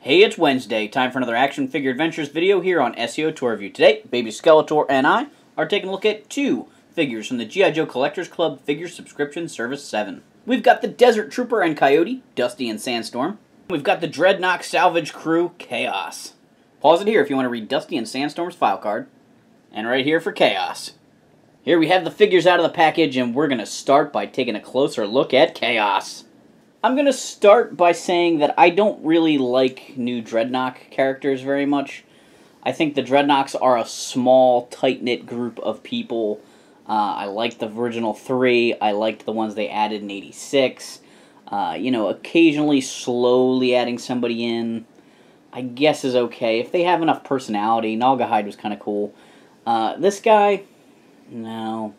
Hey, it's Wednesday. Time for another Action Figure Adventures video here on SEO Tour Review. Today, Baby Skeletor and I are taking a look at two figures from the G.I. Joe Collectors Club Figure Subscription Service 7. We've got the Desert Trooper and Coyote, Dusty and Sandstorm. We've got the Dreadnok Salvage Crew, Chaos. Pause it here if you want to read Dusty and Sandstorm's file card. And right here for Chaos. Here we have the figures out of the package, and we're going to start by taking a closer look at Chaos. I'm going to start by saying that I don't really like new Dreadnok characters very much. I think the Dreadnoks are a small, tight-knit group of people. I liked the original 3. I liked the ones they added in 86. Occasionally slowly adding somebody in, I guess is okay. If they have enough personality, Nalgahide was kind of cool. This guy, no.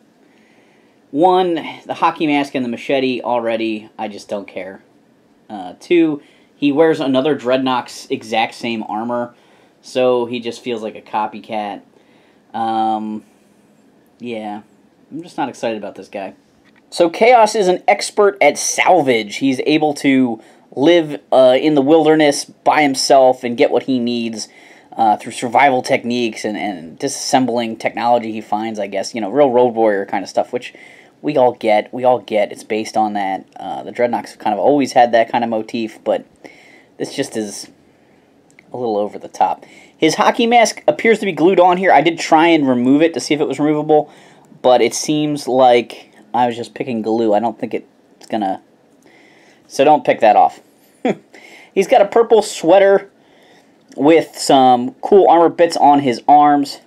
One, the hockey mask and the machete already, I just don't care. 2, he wears another Dreadnok's exact same armor, so he just feels like a copycat. Yeah, I'm just not excited about this guy. So Chaos is an expert at salvage. He's able to live in the wilderness by himself and get what he needs through survival techniques and disassembling technology he finds, I guess. Real Road Warrior kind of stuff, which we all get. It's based on that. The Dreadnoks kind of always had that kind of motif, but this just is a little over the top. His hockey mask appears to be glued on here. I did try and remove it to see if it was removable, but it seems like I was just picking glue. I don't think it's gonna... So don't pick that off. He's got a purple sweater with some cool armor bits on his arms.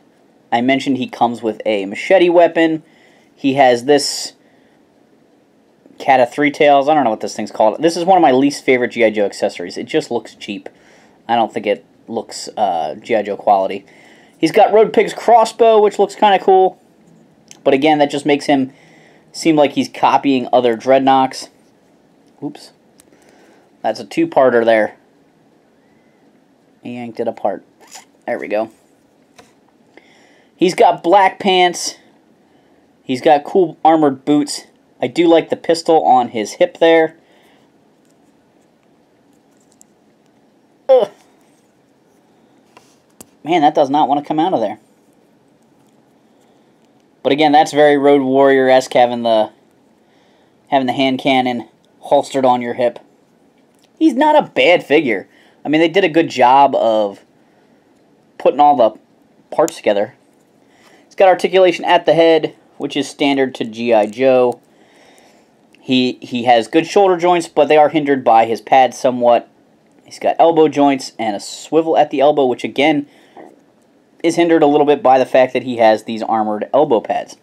I mentioned he comes with a machete weapon. He has this cat of three tails. I don't know what this thing's called. This is one of my least favorite G.I. Joe accessories. It just looks cheap. I don't think it looks G.I. Joe quality. He's got Road Pig's crossbow, which looks kind of cool. But again, that just makes him seem like he's copying other Dreadnoks. Oops. That's a two-parter there. He yanked it apart. There we go. He's got black pants. He's got cool armored boots. I do like the pistol on his hip there. Ugh. Man, that does not want to come out of there. But again, that's very Road Warrior-esque, having the hand cannon holstered on your hip. He's not a bad figure. I mean, they did a good job of putting all the parts together. He's got articulation at the head, which is standard to G.I. Joe. He has good shoulder joints, but they are hindered by his pads somewhat. He's got elbow joints and a swivel at the elbow, which again is hindered a little bit by the fact that he has these armored elbow pads.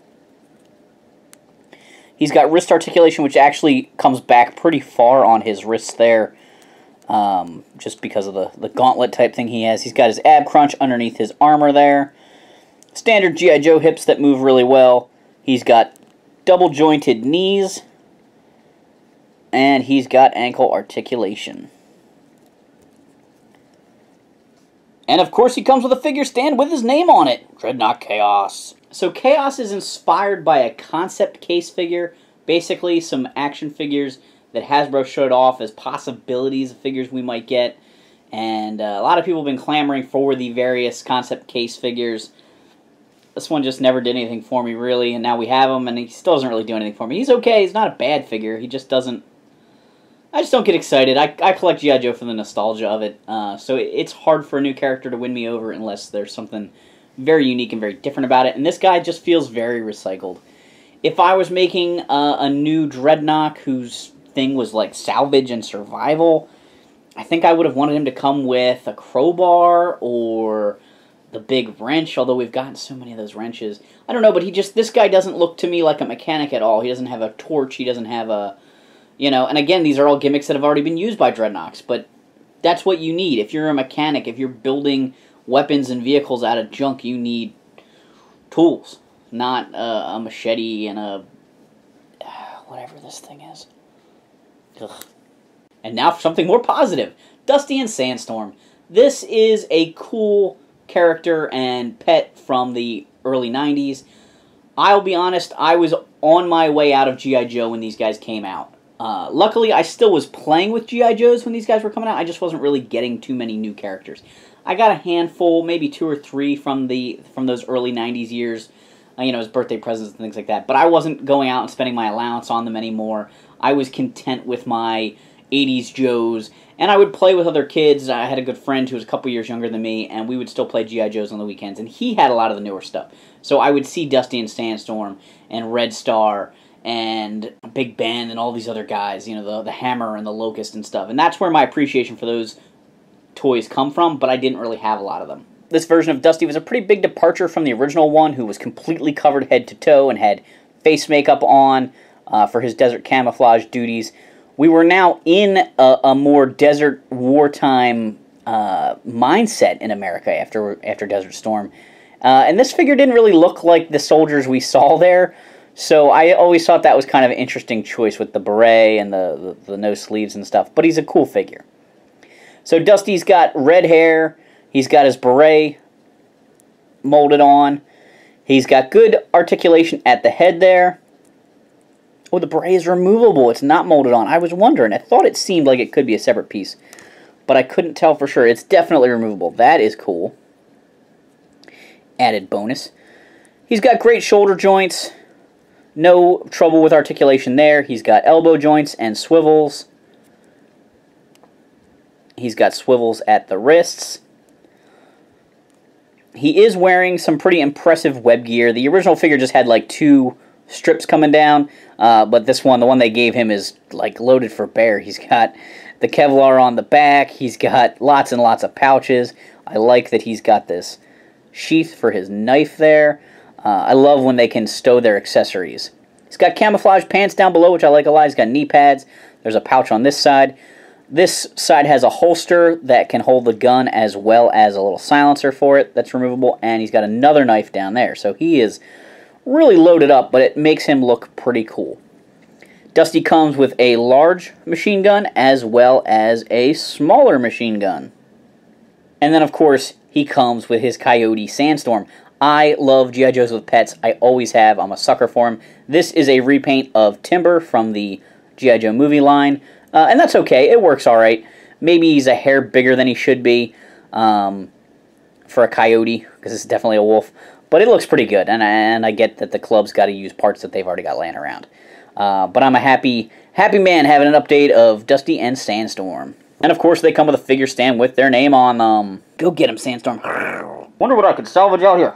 He's got wrist articulation, which actually comes back pretty far on his wrists there, just because of the gauntlet type thing he has. He's got his ab crunch underneath his armor there. Standard G.I. Joe hips that move really well. He's got double jointed knees, and he's got ankle articulation. And of course he comes with a figure stand with his name on it, Dreadnok Kaos. So Chaos is inspired by a concept case figure, basically some action figures that Hasbro showed off as possibilities of figures we might get. And a lot of people have been clamoring for the various concept case figures. This one just never did anything for me, really, and now we have him, and he still doesn't really do anything for me. He's okay, he's not a bad figure, he just doesn't... I just don't get excited. I collect G.I. Joe for the nostalgia of it, so it's hard for a new character to win me over unless there's something very unique and very different about it, and this guy just feels very recycled. If I was making a new Dreadnok whose thing was like salvage and survival, I think I would have wanted him to come with a crowbar or the big wrench, although we've gotten so many of those wrenches. I don't know, but this guy doesn't look to me like a mechanic at all. He doesn't have a torch, he doesn't have a, and again, these are all gimmicks that have already been used by Dreadnoks, but that's what you need. If you're a mechanic, if you're building weapons and vehicles out of junk, you need tools, not a machete and a, whatever this thing is. Ugh. And now for something more positive, Dusty and Sandstorm. This is a cool character and pet from the early 90s. I'll be honest, I was on my way out of G.I. Joe when these guys came out. Luckily, I still was playing with G.I. Joes when these guys were coming out. I just wasn't really getting too many new characters. I got a handful, maybe 2 or 3 from those early 90s years, as birthday presents and things like that. But I wasn't going out and spending my allowance on them anymore. I was content with my 80s Joes, and I would play with other kids. I had a good friend who was a couple years younger than me, and we would still play G.I. Joes on the weekends, and he had a lot of the newer stuff. So I would see Dusty and Sandstorm and Red Star and Big Ben and all these other guys, the Hammer and the Locust and stuff. And that's where my appreciation for those toys come from, but I didn't really have a lot of them. This version of Dusty was a pretty big departure from the original one, who was completely covered head to toe and had face makeup on for his desert camouflage duties. We were now in a more desert wartime mindset in America after Desert Storm. And this figure didn't really look like the soldiers we saw there, so I always thought that was kind of an interesting choice with the beret and the no sleeves and stuff, but he's a cool figure. So Dusty's got red hair, he's got his beret molded on, he's got good articulation at the head there. Oh, the beret is removable, it's not molded on. I was wondering, I thought it seemed like it could be a separate piece, but I couldn't tell for sure. It's definitely removable. That is cool. Added bonus. He's got great shoulder joints. No trouble with articulation there. He's got elbow joints and swivels. He's got swivels at the wrists. He is wearing some pretty impressive web gear. The original figure just had like 2 strips coming down, but this one, the one they gave him, is like loaded for bear. He's got the Kevlar on the back. He's got lots and lots of pouches. I like that he's got this sheath for his knife there. I love when they can stow their accessories. He's got camouflage pants down below, which I like a lot. He's got knee pads. There's a pouch on this side. This side has a holster that can hold the gun as well as a little silencer for it that's removable, and he's got another knife down there. So he is really loaded up, but it makes him look pretty cool. Dusty comes with a large machine gun as well as a smaller machine gun. And then, of course, he comes with his Coyote Sandstorm. I love G.I. Joes with pets. I always have. I'm a sucker for them. This is a repaint of Timber from the G.I. Joe movie line. And that's okay. It works all right. Maybe he's a hair bigger than he should be for a coyote, because it's definitely a wolf. But it looks pretty good, and I get that the club's got to use parts that they've already got laying around. But I'm a happy man having an update of Dusty and Sandstorm. And of course, they come with a figure stand with their name on them. Go get him, Sandstorm. Wonder what I could salvage out here.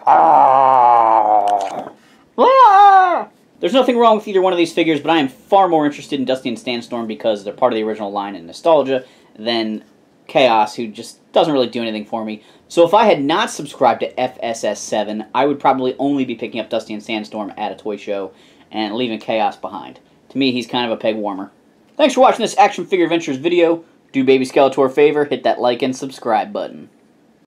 There's nothing wrong with either one of these figures, but I am far more interested in Dusty and Sandstorm because they're part of the original line and nostalgia than Chaos, who just doesn't really do anything for me. So if I had not subscribed to FSS 7, I would probably only be picking up Dusty and Sandstorm at a toy show and leaving Chaos behind. To me, he's kind of a peg warmer. Thanks for watching this Action Figure Adventures video. Do Baby Skeletor a favor, hit that like and subscribe button.